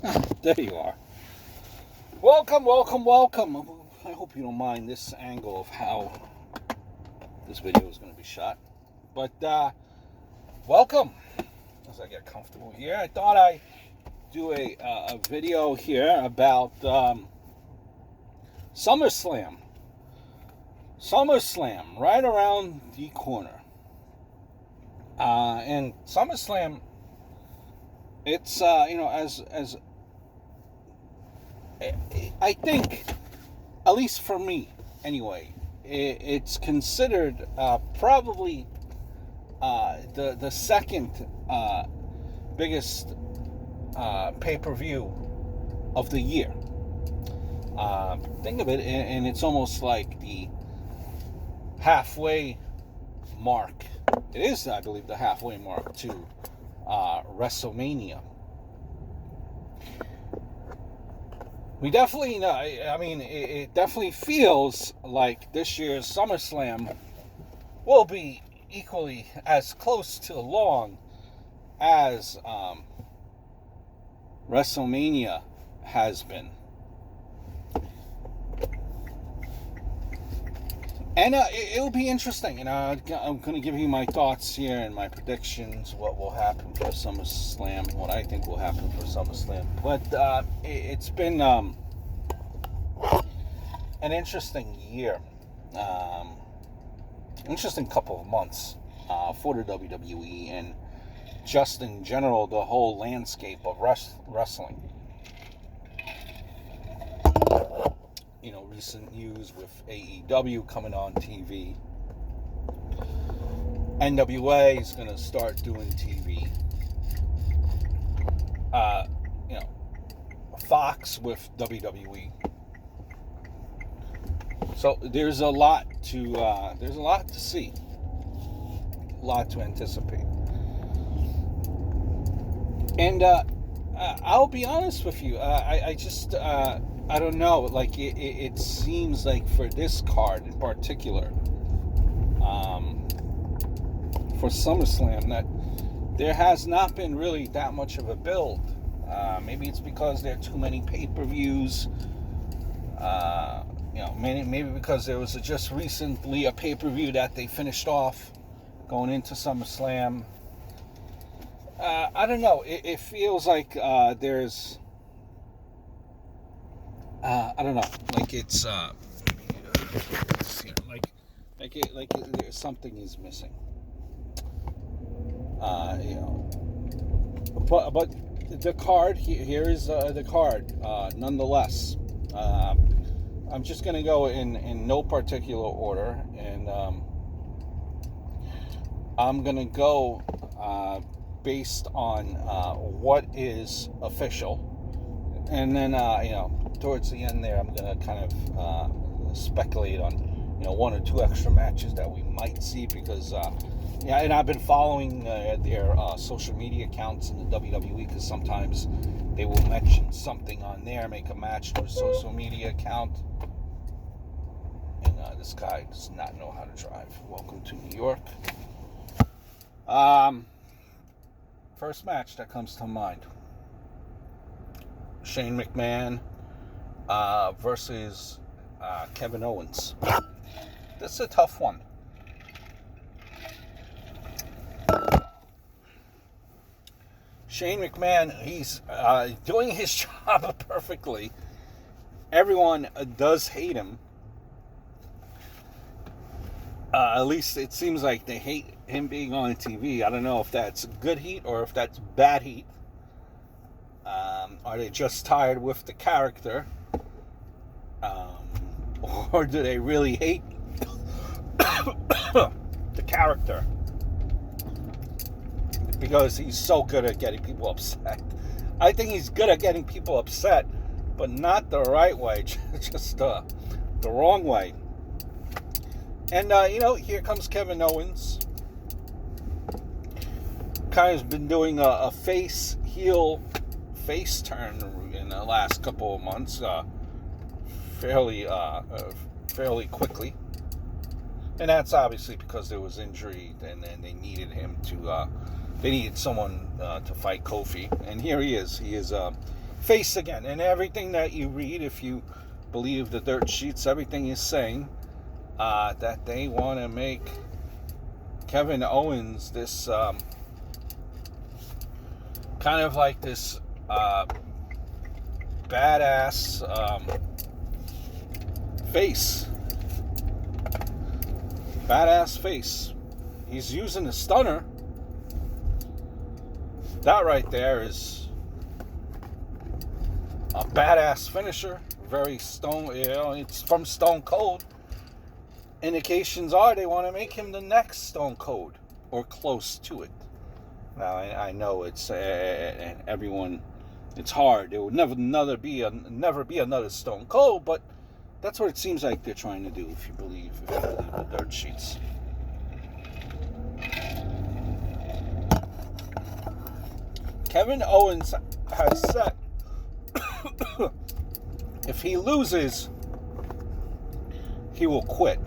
There you are. Welcome, welcome, welcome. I hope you don't mind this angle of how this video is going to be shot. But welcome. As I get comfortable here, I thought I'd do a video here about Summerslam. Summerslam, right around the corner. And Summerslam, it's as I think, at least for me anyway, it's considered probably the second biggest pay-per-view of the year. Think of it, and it's almost like the halfway mark. It is, I believe, the halfway mark to WrestleMania. We definitely, it definitely feels like this year's SummerSlam will be equally as close to long as WrestleMania has been. And it'll be interesting. I'm going to give you my thoughts here and my predictions, what will happen for SummerSlam, what I think will happen for SummerSlam. But it's been an interesting year, interesting couple of months for the WWE and just in general the whole landscape of wrestling. Recent news with AEW coming on TV. NWA is going to start doing TV. Fox with WWE. So there's a lot to see, a lot to anticipate. And I'll be honest with you, I don't know, like it seems like for this card in particular, for SummerSlam, that there has not been really that much of a build. Maybe it's because there are too many pay-per-views. Maybe because there was just recently a pay-per-view that they finished off going into SummerSlam. I don't know. It feels like there's. I don't know. Like it's like something is missing. But the card here is the card. Nonetheless, I'm just gonna go in no particular order, and I'm gonna go based on what is official, and then towards the end there, I'm gonna kind of speculate on one or two extra matches that we might see, because and I've been following their social media accounts in the WWE, because sometimes they will mention something on there, make a match to a social media account. And this guy does not know how to drive. Welcome to New York. First match that comes to mind: Shane McMahon versus Kevin Owens. This is a tough one. Shane McMahon, he's doing his job perfectly. Everyone does hate him. At least it seems like they hate him being on TV. I don't know if that's good heat or if that's bad heat. Are they just tired with the character? Or do they really hate the character? Because he's so good at getting people upset. I think he's good at getting people upset, but not the right way, just the wrong way. And, here comes Kevin Owens. Kind of been doing a face-heel face turn in the last couple of months, fairly quickly. And that's obviously because there was injury, and they needed him to, they needed someone to fight Kofi. And here he is. He is face again. And everything that you read, if you believe the dirt sheets, everything is saying that they want to make Kevin Owens this kind of like this badass face. Badass face. He's using the stunner. That right there is a badass finisher. Very Stone, it's from Stone Cold. Indications are they want to make him the next Stone Cold or close to it. Now I know it's everyone. It's hard. There will never be another Stone Cold, but that's what it seems like they're trying to do. If you believe the dirt sheets. Kevin Owens has said if he loses, he will quit.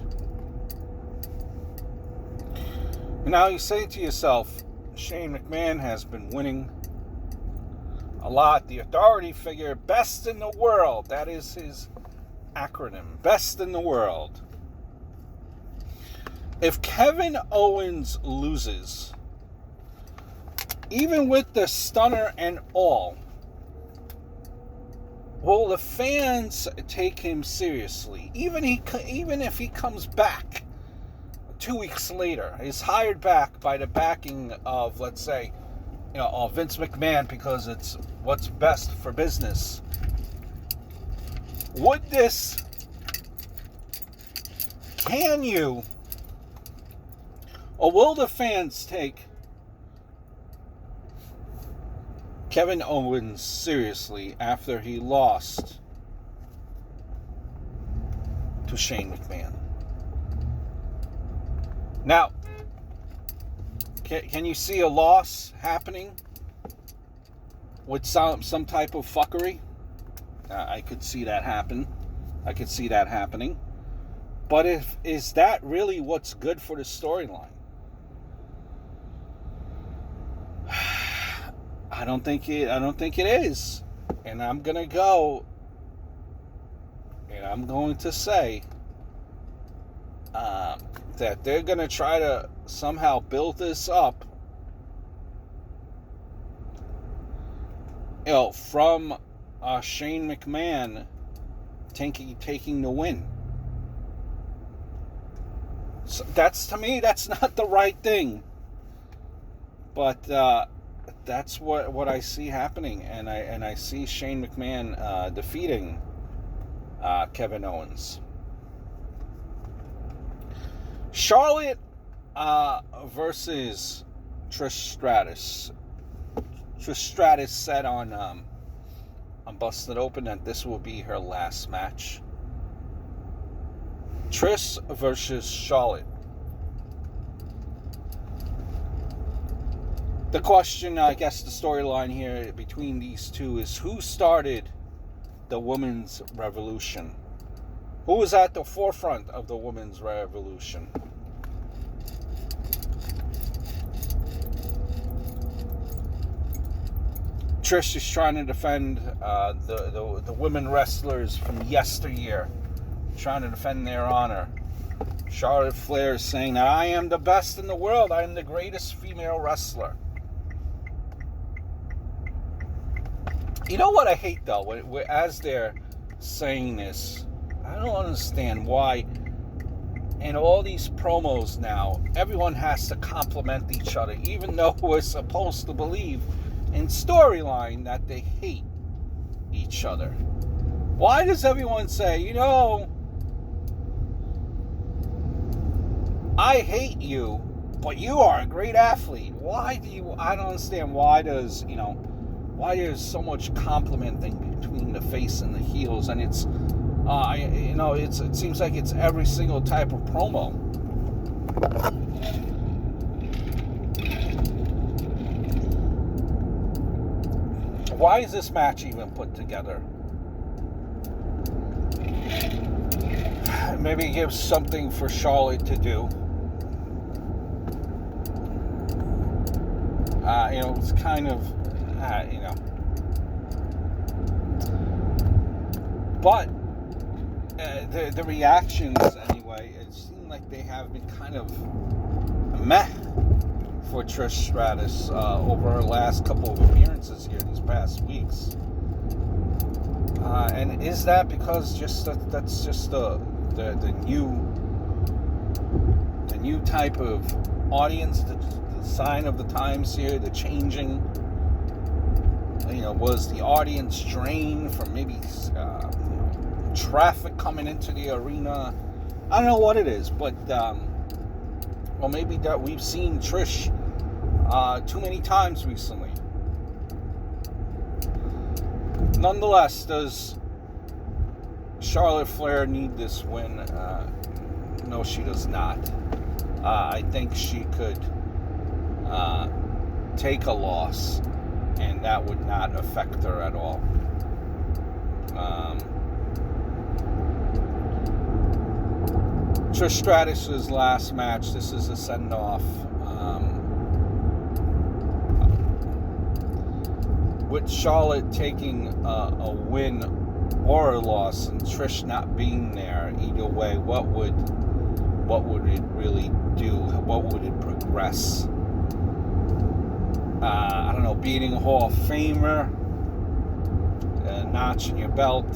Now you say to yourself, Shane McMahon has been winning a lot. The authority figure, best in the world. That is his acronym. Best in the world. If Kevin Owens loses, even with the stunner and all, will the fans take him seriously? Even if he comes back 2 weeks later, is hired back by the backing of, let's say, Vince McMahon because it's what's best for business. Can you, or will the fans take Kevin Owens seriously after he lost to Shane McMahon? Now, can you see a loss happening with some type of fuckery? I could see that happen. I could see that happening. But is that really what's good for the storyline? I don't think it is. And I'm going to go and I'm going to say that they're going to try to somehow build this up, from Shane McMahon taking the win. So to me, that's not the right thing. But that's what I see happening, and I see Shane McMahon defeating Kevin Owens. Charlotte versus Trish Stratus. Trish Stratus said on Busted Open that this will be her last match. Trish versus Charlotte. The question, I guess the storyline here between these two is who started the women's revolution? Who was at the forefront of the women's revolution? Trish is trying to defend the women wrestlers from yesteryear, trying to defend their honor. Charlotte Flair is saying that I am the best in the world. I am the greatest female wrestler. You know what I hate, though? As they're saying this, I don't understand why in all these promos now, everyone has to compliment each other, even though we're supposed to believe in storyline that they hate each other. Why does everyone say, I hate you, but you are a great athlete? I don't understand why there's so much complimenting between the face and the heels, and it's it seems like it's every single type of promo. Why is this match even put together? Maybe it gives something for Charlotte to do. It's kind of, But the reactions, anyway, it seemed like they have been kind of meh for Trish Stratus over her last couple of appearances here these past weeks. And is that because that's just the new type of audience, the sign of the times here, the changing? Was the audience drained from maybe traffic coming into the arena? I don't know what it is, but or maybe that we've seen Trish too many times recently. Nonetheless, does Charlotte Flair need this win? No, she does not. I think she could take a loss, and that would not affect her at all. Trish Stratus' last match, this is a send-off. With Charlotte taking a win or a loss and Trish not being there, either way, what would it really do? What would it progress? I don't know, beating a Hall of Famer, a notch in your belt.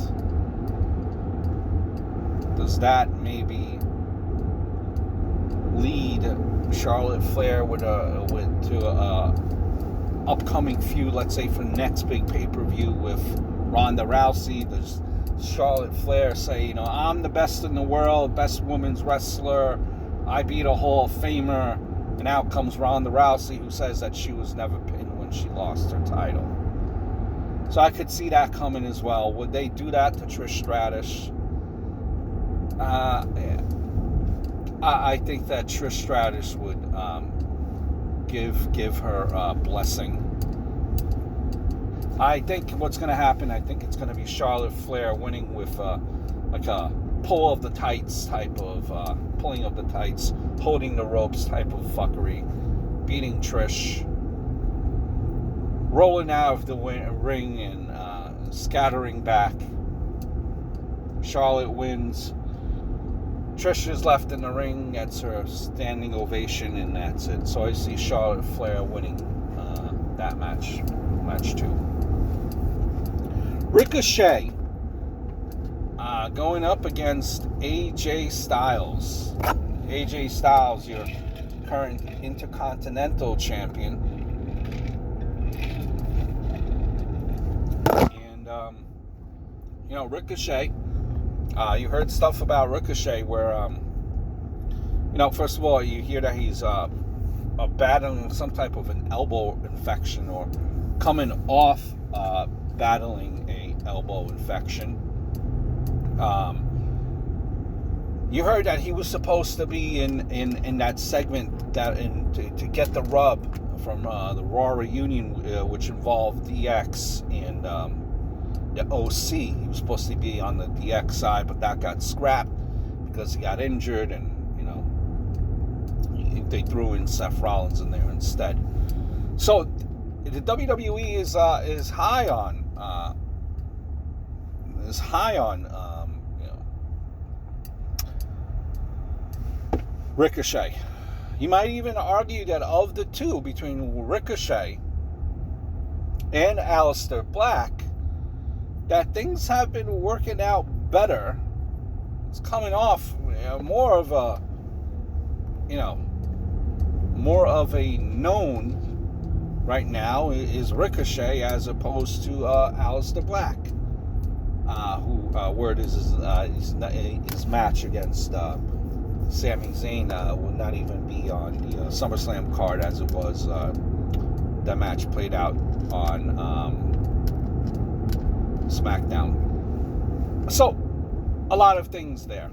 Does that maybe lead Charlotte Flair to a upcoming feud, let's say for next big pay-per-view with Ronda Rousey? Does Charlotte Flair say, I'm the best in the world, best women's wrestler, I beat a Hall of Famer, and out comes Ronda Rousey, who says that she was never pinned when she lost her title? So I could see that coming as well. Would they do that to Trish Stratus? I think that Trish Stratus would give her a blessing. I think what's going to happen, I think it's going to be Charlotte Flair winning with like a pull of the tights type of, pulling of the tights, holding the ropes type of fuckery, beating Trish, rolling out of the ring and scattering back. Charlotte wins. Trish is left in the ring, gets her standing ovation, and that's it. So I see Charlotte Flair winning that match 2. Ricochet going up against AJ Styles. AJ Styles, your current Intercontinental Champion. And, Ricochet, you heard stuff about Ricochet where, first of all, you hear that he's battling some type of an elbow infection or coming off battling a elbow infection. You heard that he was supposed to be in that segment to get the rub from the Raw reunion, which involved DX and the OC. He was supposed to be on the DX side, but that got scrapped because he got injured, and they threw in Seth Rollins in there instead. So the WWE is high on Ricochet. You might even argue that of the two, between Ricochet and Aleister Black, that things have been working out better. It's coming off more of a known right now is Ricochet as opposed to Aleister Black, word is his match against Sami Zayn will not even be on the SummerSlam card, as it was that match played out on SmackDown. So, a lot of things there.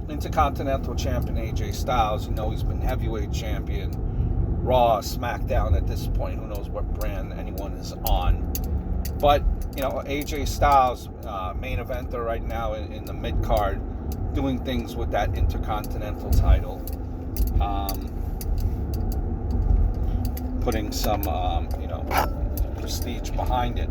Intercontinental Champion AJ Styles, he's been heavyweight champion, Raw, SmackDown. At this point, who knows what brand anyone is on. But, AJ Styles, main eventer right now in the mid-card, doing things with that Intercontinental title. Putting some, prestige behind it.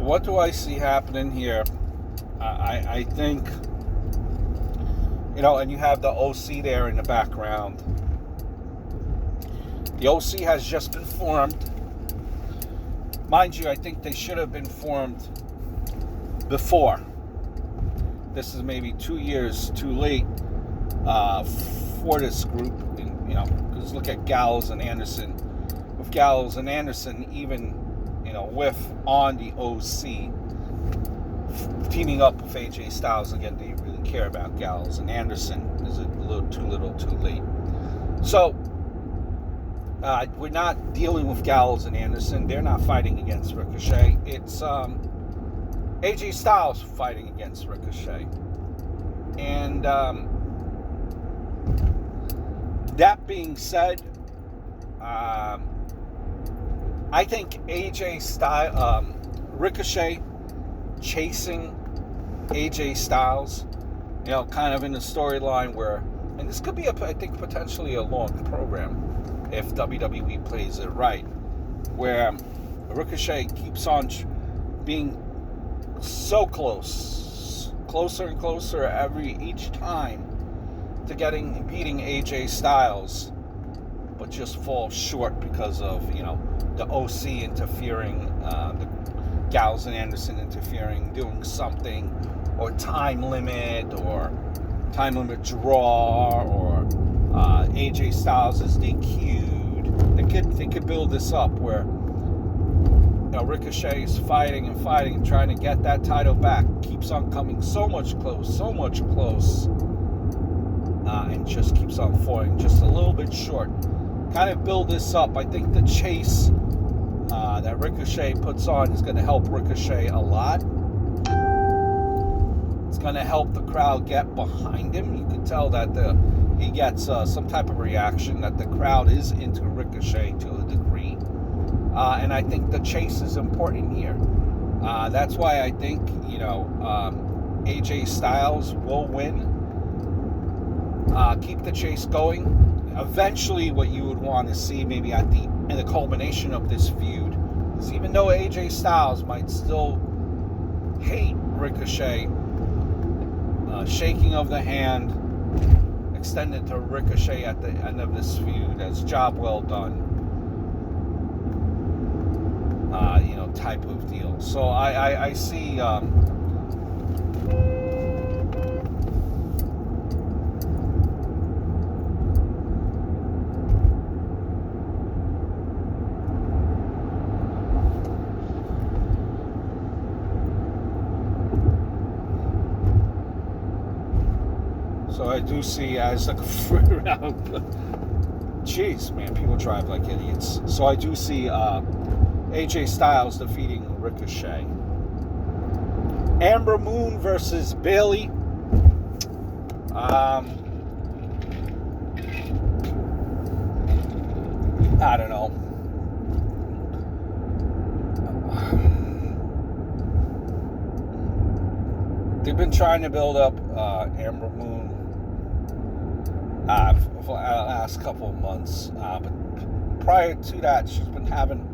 what do I see happening here? I think, and you have the OC there in the background. The OC has just been formed. Mind you, I think they should have been formed before. This is maybe 2 years too late for this group, because look at Gallows and Anderson. With Gallows and Anderson, even, with on the OC, teaming up with AJ Styles again, do you really care about Gallows and Anderson? Is it a little too late? So, we're not dealing with Gallows and Anderson. They're not fighting against Ricochet. It's AJ Styles fighting against Ricochet. And that being said, I think Ricochet chasing AJ Styles, kind of in a storyline where, and this could be, I think, potentially a long program if WWE plays it right, where Ricochet keeps on being so closer and closer each time to beating AJ Styles, but just falls short because of the OC interfering, the Gallows and Anderson interfering, doing something, or time limit draw, or AJ Styles is DQ'd. They could build this up where Ricochet is fighting and trying to get that title back, keeps on coming so much close, and just keeps on falling just a little bit short. Kind of build this up. I think the chase that Ricochet puts on is going to help Ricochet a lot. It's going to help the crowd get behind him. You can tell that he gets some type of reaction, that the crowd is into Ricochet to a degree. And I think the chase is important here. That's why I think, AJ Styles will win. Keep the chase going. Eventually, what you would want to see maybe in the culmination of this feud is, even though AJ Styles might still hate Ricochet, shaking of the hand extended to Ricochet at the end of this feud as job well done, type of deal. So I see I do see as a jeez, man, people drive like idiots. So I do see AJ Styles defeating Ricochet. Amber Moon versus Bayley. I don't know. They've been trying to build up Amber Moon for the last couple of months, but prior to that, she's been having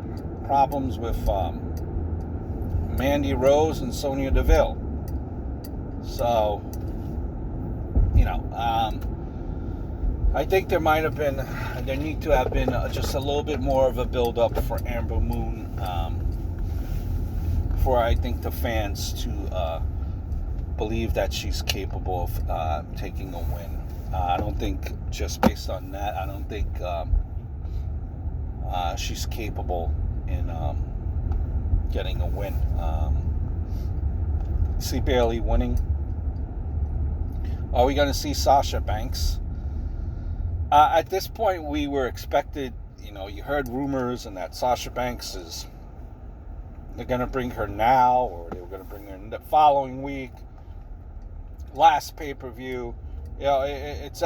problems with Mandy Rose and Sonya Deville. So, I think there need to have been just a little bit more of a build-up for Amber Moon, for, I think, the fans to believe that she's capable of taking a win. I don't think, just based on that, I don't think she's capable in getting a win. See Bayley winning. Are we going to see Sasha Banks? At this point, we were expected, you heard rumors and that Sasha Banks they're going to bring her now, or they were going to bring her the following week. Last pay-per-view. It's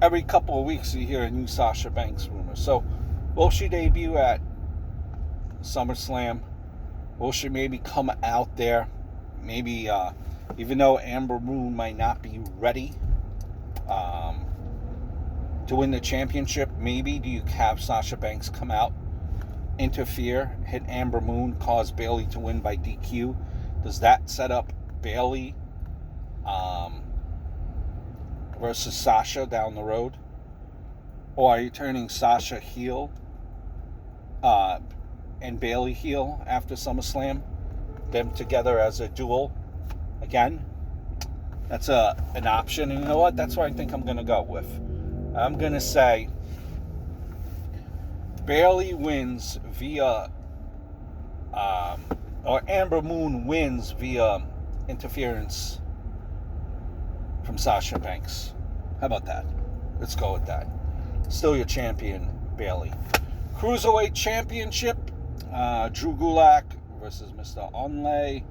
every couple of weeks you hear a new Sasha Banks rumor. So, will she debut at SummerSlam? Will she maybe come out there? Maybe, even though Amber Moon might not be ready to win the championship, maybe do you have Sasha Banks come out interfere, hit Amber Moon, cause Bayley to win by DQ? Does that set up Bayley versus Sasha down the road? Or are you turning Sasha heel and Bayley heel after SummerSlam? Them together as a duel again? That's an option. And you know what? That's what I think I'm going to go with. I'm going to say Bayley wins via, or Amber Moon wins via interference from Sasha Banks. How about that? Let's go with that. Still your champion, Bayley. Cruiserweight Championship, Drew Gulak versus Mr. Onley.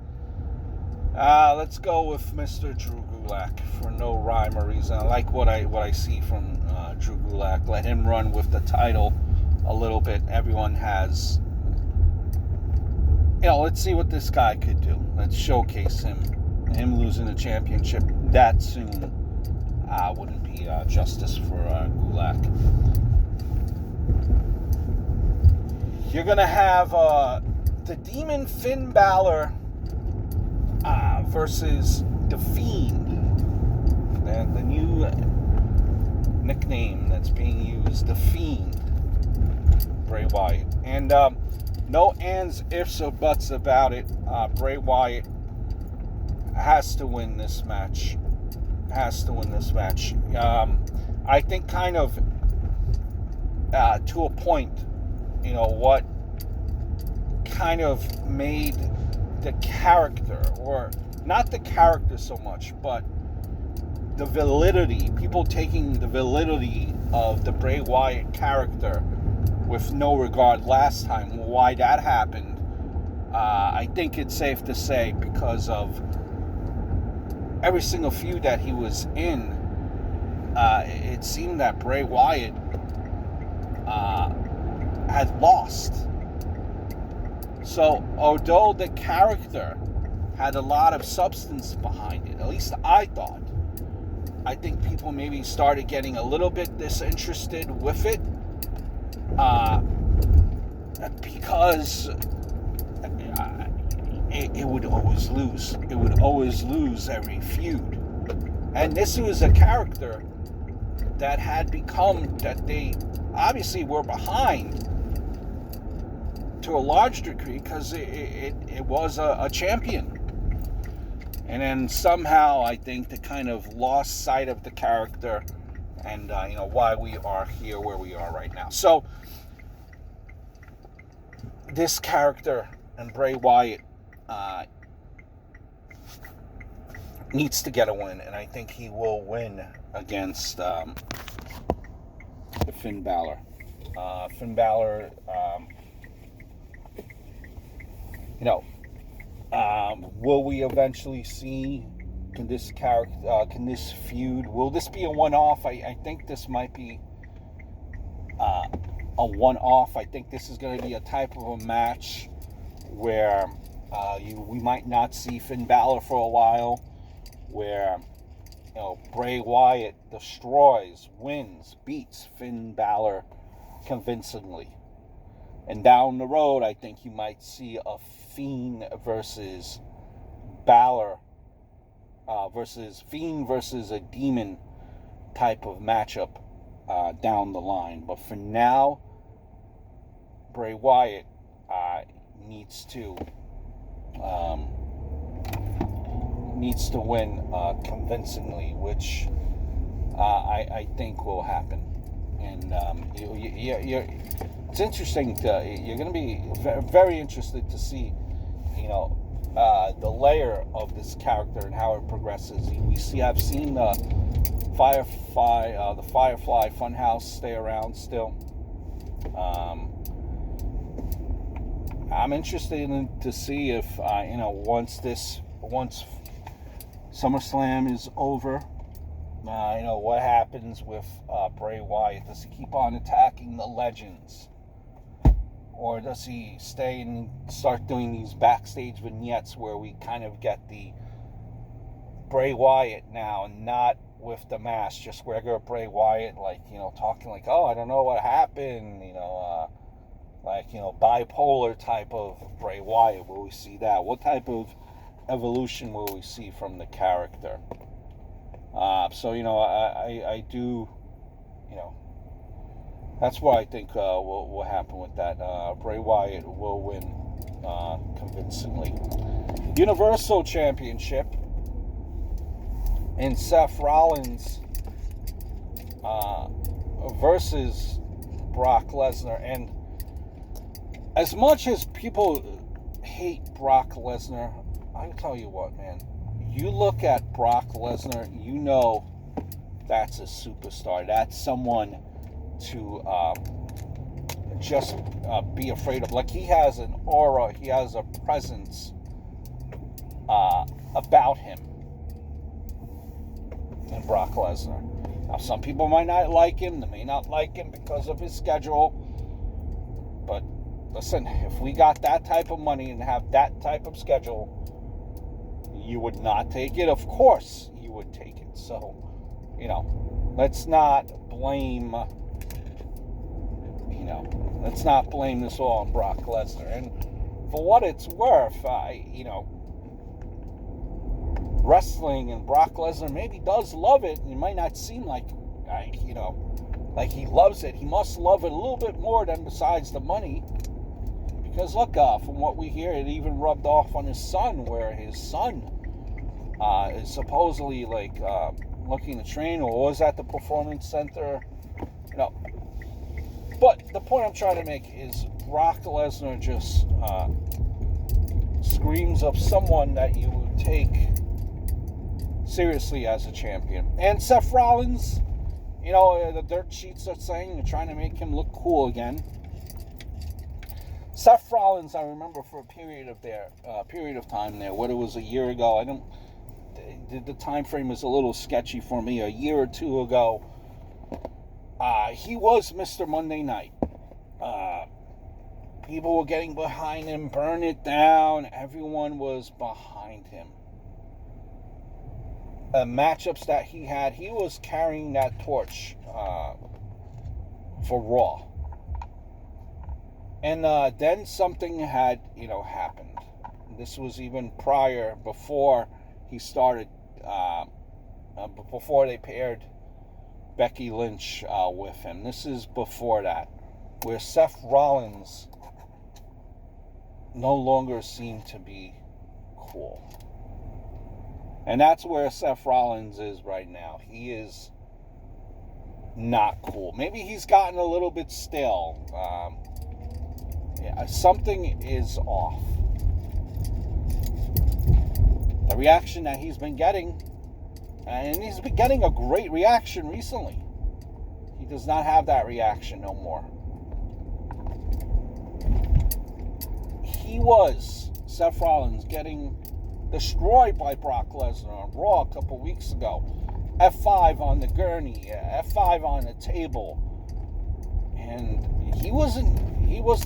Let's go with Mr. Drew Gulak for no rhyme or reason. I like what I see from Drew Gulak. Let him run with the title a little bit. Everyone has, let's see what this guy could do. Let's showcase him. Him losing the championship that soon wouldn't be justice for Gulak. You're going to have the Demon Finn Balor versus The Fiend. The new nickname that's being used, The Fiend. Bray Wyatt. And no ands, ifs, or buts about it. Bray Wyatt has to win this match. I think kind of to a point, what kind of made the character, or not the character so much, but the validity, people taking the validity of the Bray Wyatt character with no regard last time, why that happened, I think it's safe to say because of every single feud that he was in, it seemed that Bray Wyatt had lost. So, although the character had a lot of substance behind it, at least I thought, I think people maybe started getting a little bit disinterested with it, because it would always lose. It would always lose every feud. And this was a character that had become, that they obviously were behind to a large degree because it was a champion. And then somehow I think they kind of lost sight of the character and why we are here where we are right now. So this character and Bray Wyatt needs to get a win, and I think he will win against Finn Balor. Finn Balor, will we eventually see? Can this feud? Will this be a one-off? I think this might be a one-off. I think this is going to be a type of a match where we might not see Finn Balor for a while, where Bray Wyatt destroys, wins, beats Finn Balor convincingly. And down the road, I think you might see a Fiend versus Balor, Fiend versus a Demon type of matchup down the line. But for now, Bray Wyatt needs to win convincingly, which I think will happen. And it's interesting. You're going to be very interested to see, the layer of this character and how it progresses. I've seen the Firefly Funhouse stay around still. I'm interested to see if once SummerSlam is over, what happens with Bray Wyatt. Does he keep on attacking the legends? Or does he stay and start doing these backstage vignettes where we kind of get the Bray Wyatt now, not with the mask, just regular Bray Wyatt, talking like, oh, I don't know what happened, like, bipolar type of Bray Wyatt? Will we see that? What type of evolution will we see from the character? So, I do, that's what I think will happen with that. Bray Wyatt will win convincingly. Universal Championship, and Seth Rollins versus Brock Lesnar. And as much as people hate Brock Lesnar, I'll tell you what, man. You look at Brock Lesnar, that's a superstar. That's someone to just be afraid of. Like, he has an aura, he has a presence about him. And Brock Lesnar. Now, some people might not like him. They may not like him because of his schedule. But listen, if we got that type of money and have that type of schedule, you would not take it. Of course you would take it. So, let's not blame, this all on Brock Lesnar. And for what it's worth, wrestling, and Brock Lesnar maybe does love it. It might not seem like he loves it. He must love it a little bit more than besides the money. Because look, from what we hear, it even rubbed off on his son, where his son is supposedly looking to train, or was at the performance center. But the point I'm trying to make is Brock Lesnar just screams of someone that you would take seriously as a champion. And Seth Rollins, the dirt sheets are saying they're trying to make him look cool again. Seth Rollins, I remember for a period of time there, what it was a year ago. The time frame is a little sketchy for me. A year or two ago, he was Mr. Monday Night. People were getting behind him, burn it down. Everyone was behind him. Matchups that he had, he was carrying that torch for Raw. And then something had, happened. This was even before he started, before they paired Becky Lynch with him. This is before that, where Seth Rollins no longer seemed to be cool. And that's where Seth Rollins is right now. He is not cool. Maybe he's gotten a little bit stale. Something is off. The reaction that he's been getting, and he's been getting a great reaction recently. He does not have that reaction no more. He was, Seth Rollins, getting destroyed by Brock Lesnar on Raw a couple weeks ago. F5 on the gurney, F5 on the table. And he was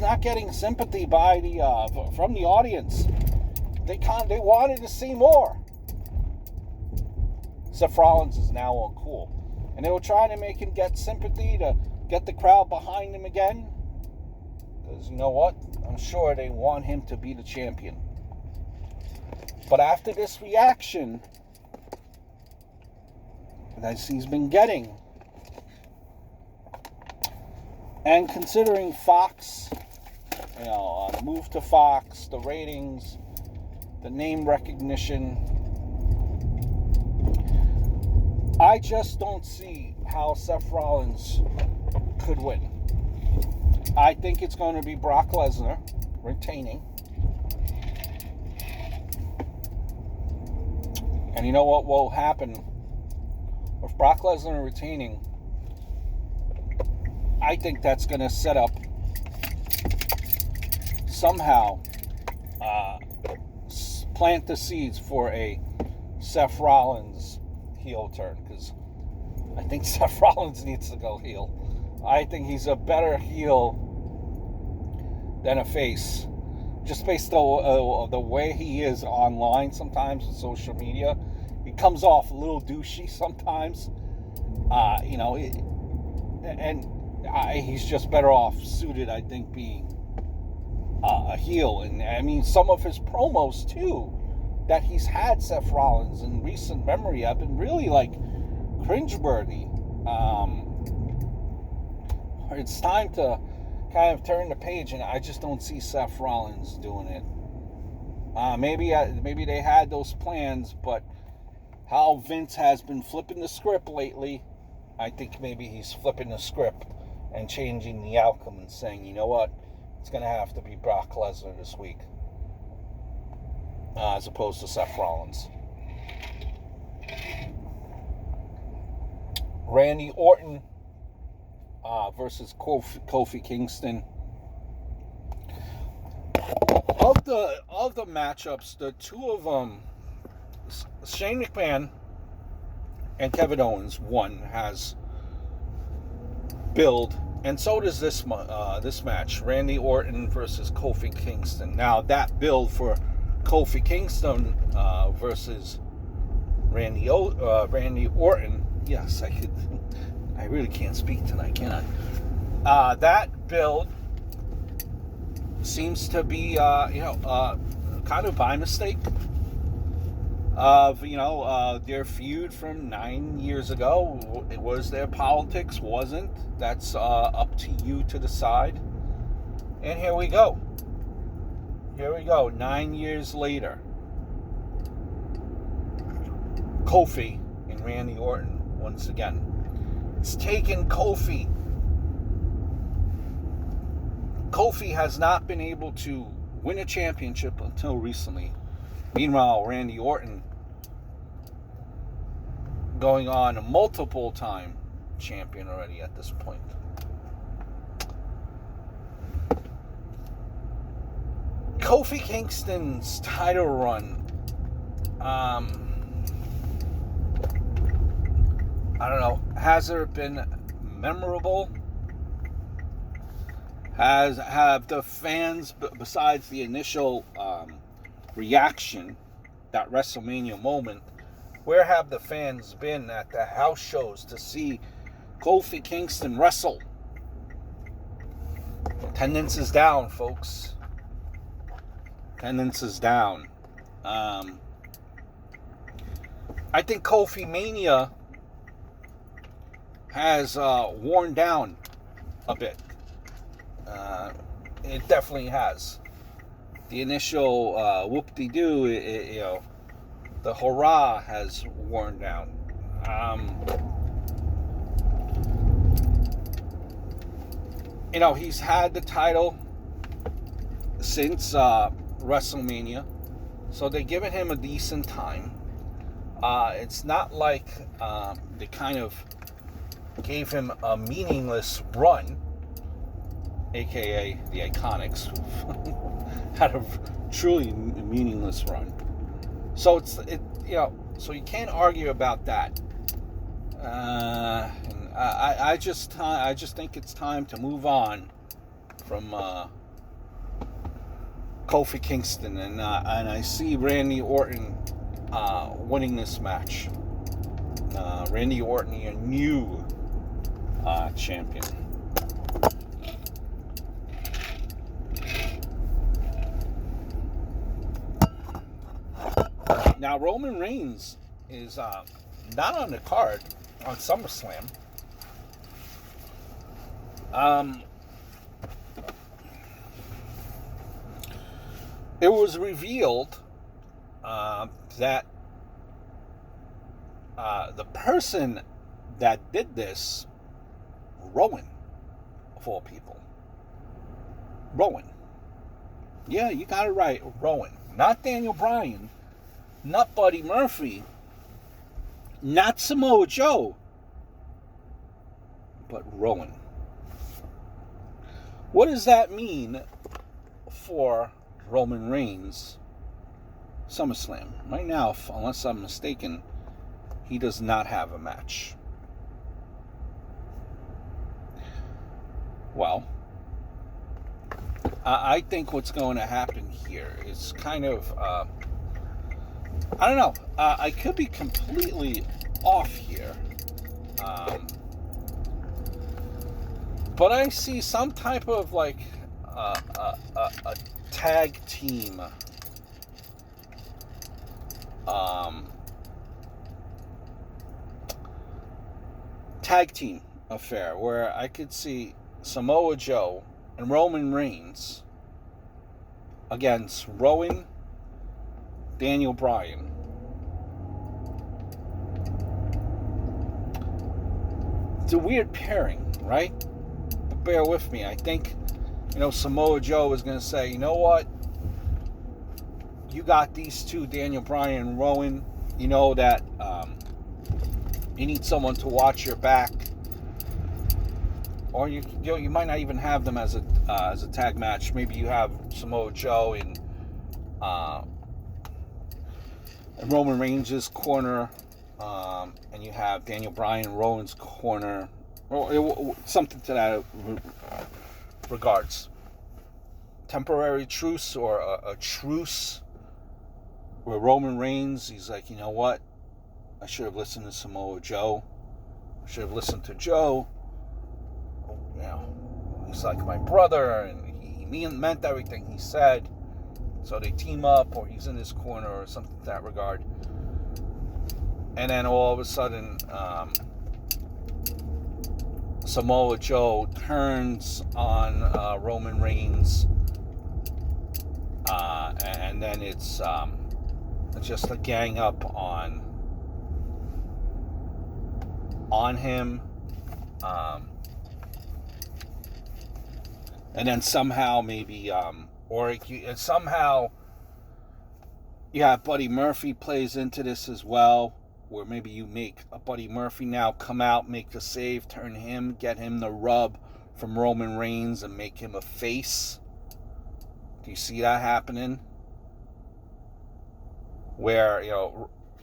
not getting sympathy from the audience. They wanted to see more. Seth Rollins is now uncool. And they were trying to make him get sympathy to get the crowd behind him again. Because you know what? I'm sure they want him to be the champion. But after this reaction that he's been getting, and considering Fox, the move to Fox, the ratings, the name recognition, I just don't see how Seth Rollins could win. I think it's going to be Brock Lesnar retaining. And you know what will happen with Brock Lesnar retaining? I think that's going to set up somehow plant the seeds for a Seth Rollins heel turn, because I think Seth Rollins needs to go heel. I think he's a better heel than a face, just based on the way he is online sometimes on social media. He comes off a little douchey sometimes, he's just better off suited, I think, being a heel. And I mean, some of his promos too that he's had Seth Rollins in recent memory have been really like cringeworthy. It's time to kind of turn the page, and I just don't see Seth Rollins doing it. Maybe they had those plans, but how Vince has been flipping the script lately, I think maybe he's flipping the script and changing the outcome and saying, you know what, it's going to have to be Brock Lesnar this week, as opposed to Seth Rollins. Randy Orton versus Kofi Kingston. Of the matchups, the two of them, Shane McMahon and Kevin Owens, one has build, and so does this match, Randy Orton versus Kofi Kingston. Now that build for Kofi Kingston versus Randy Orton. Yes, I really can't speak tonight, can I? That build seems to be, kind of by mistake of, their feud from 9 years ago. It was their politics, wasn't. That's up to you to decide. And here we go. 9 years later. Kofi and Randy Orton once again. It's taken Kofi. Kofi has not been able to win a championship until recently. Meanwhile, Randy Orton going on a multiple time champion already at this point. Kofi Kingston's title run, I don't know, has it been memorable? Have the fans, besides the initial reaction, that WrestleMania moment, where have the fans been at the house shows to see Kofi Kingston wrestle? Attendance is down, folks. Attendance is down. I think Kofi Mania has worn down a bit. It definitely has. The initial whoop-de-doo, the hurrah has worn down. He's had the title since WrestleMania, so they're giving him a decent time. It's not like they kind of gave him a meaningless run, aka the Iconics, had a truly meaningless run. So so you can't argue about that. And I just think it's time to move on from Kofi Kingston, and I see Randy Orton winning this match. Randy Orton, your new champion. Now, Roman Reigns is not on the card on SummerSlam. It was revealed that the person that did this, Rowan, of all people. Rowan. Yeah, you got it right, Rowan. Not Daniel Bryan. Not Buddy Murphy, not Samoa Joe, but Rowan. What does that mean for Roman Reigns' SummerSlam? Right now, unless I'm mistaken, he does not have a match. Well, I think what's going to happen here is kind of... I don't know. I could be completely off here. But I see some type of a tag team affair where I could see Samoa Joe and Roman Reigns against Rowan, Daniel Bryan. It's a weird pairing, right? But bear with me. I think, Samoa Joe is going to say, you know what? You got these two, Daniel Bryan and Rowan. You know that you need someone to watch your back. Or you might not even have them as a tag match. Maybe you have Samoa Joe in Roman Reigns' corner, and you have Daniel Bryan in Rowan's corner, or something to that regards. Temporary truce or a truce where Roman Reigns, he's like, you know what? I should have listened to Samoa Joe. I should have listened to Joe. He's like my brother, and he meant everything he said. So they team up, or he's in his corner, or something to that regard. And then all of a sudden, Samoa Joe turns on Roman Reigns, and then it's just a gang up on him. And then somehow maybe, somehow, Buddy Murphy plays into this as well, where maybe you make a Buddy Murphy now come out, make the save, turn him, get him the rub from Roman Reigns and make him a face. Do you see that happening? Where,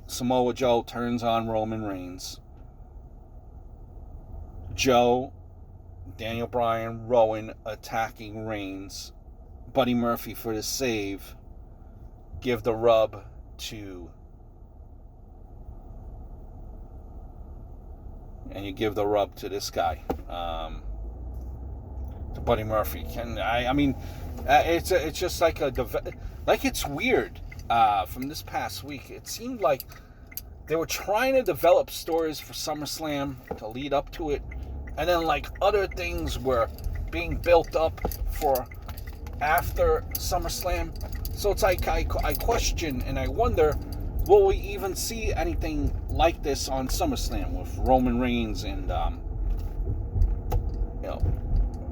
Samoa Joe turns on Roman Reigns. Joe, Daniel Bryan, Rowan attacking Reigns. Buddy Murphy for the save. Give the rub to... And you give the rub to this guy. To Buddy Murphy. It's just like it's weird. From this past week, it seemed like they were trying to develop stories for SummerSlam to lead up to it. And then, other things were being built up for after SummerSlam. So it's like I question and I wonder, will we even see anything like this on SummerSlam with Roman Reigns and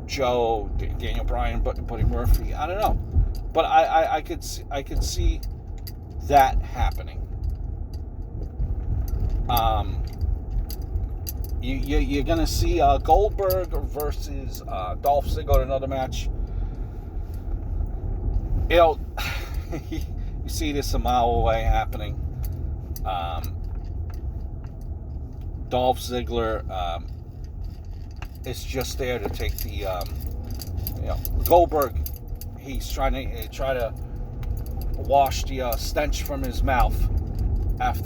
Joe, Daniel Bryan, Buddy Murphy? I don't know, but I could see that happening. You're going to see Goldberg versus Dolph Ziggler, another match. You see this a mile away happening. Dolph Ziggler is just there to take the... Goldberg, he's trying to wash the stench from his mouth after